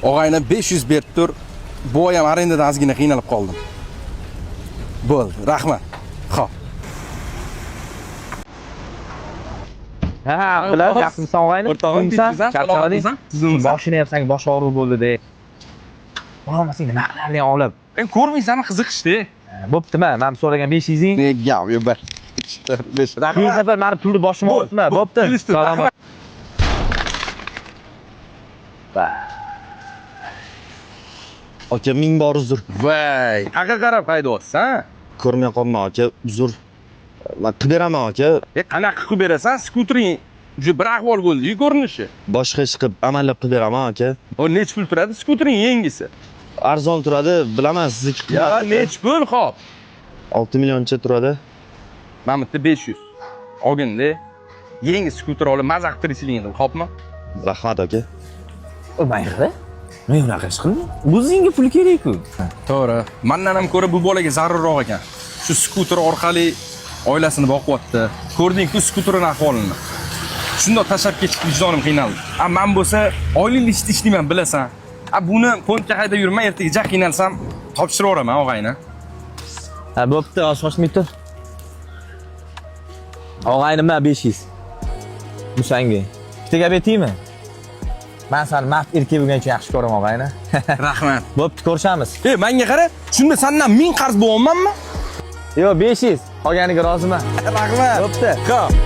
Og'ayni 500 berib tur. Bu oy ham arendadan ozgina qiynalib qoldim. Bo'ldi, rahmat. Xo'p. Ha, bilan yaxshimisan og'ayni? O'rtog'im, charchading? Boshini ham senga bosh og'riq bo'ldi-da. Bo'lmasang nima qilarli olib? Men ko'rmaysanmi, qiziqishdi. Bo'ptimi? Men so'ragan 500 Ne gap yo'q bir. 5. Bu safar meni pulni boshimga olibmi? Bo'pti. Salomat. Aka ming bor uzr. Voy, qaqa qarab haydayapsiz, ha? Ko'rmay qolma aka, uzr. Men qilib beraman aka. Qanaqa qilib berasan? Skutering juda bir ahvol bo'ldi-ku ko'rinishi. Boshqa ish qilib amallab qilib beraman aka. O necha pul turadi skutering yengisi? Arzon turadi, bilaman sizniki. Ya, necha pul, xo'p? 6 millioncha turadi. Mana bitta 500. Olgin-da. Yangi skuter olib mazza qiltirishingni, xo'pmi? Rahmat aka. Mayli. Men unaqa ish qildim. O'zingga pul kerak-ku. To'g'ri. Mendan ham ko'ra bu bolaga zarurroq ekan. Shu skuter orqali oilasini boqyapti. Ko'rding-ku skuterning ahvolini. Shundoq tashlab ketib vijdonim qiynaldi. Men bo'lsa oylik ishlayman, bilasan. Buni fondga haydab yurmay, ertaga ja qiynalsam topshiraveram, og'ayni. Ha, bo'pti, shoshmay tur. Og'aynim men 500. Bu senga. Bitta gap aytaymi? Men seni mard erkak bo'lgan uchun yaxshi ko'raman, og'ayni. Rahmat. Bo'pti, ko'rishamiz. Menga qara, shunda sendan 1000 qarz bo'lyapmanmi? Yo'q, 500. Qolganiga roziman. Rahmat. Bo'pti. Xo'p.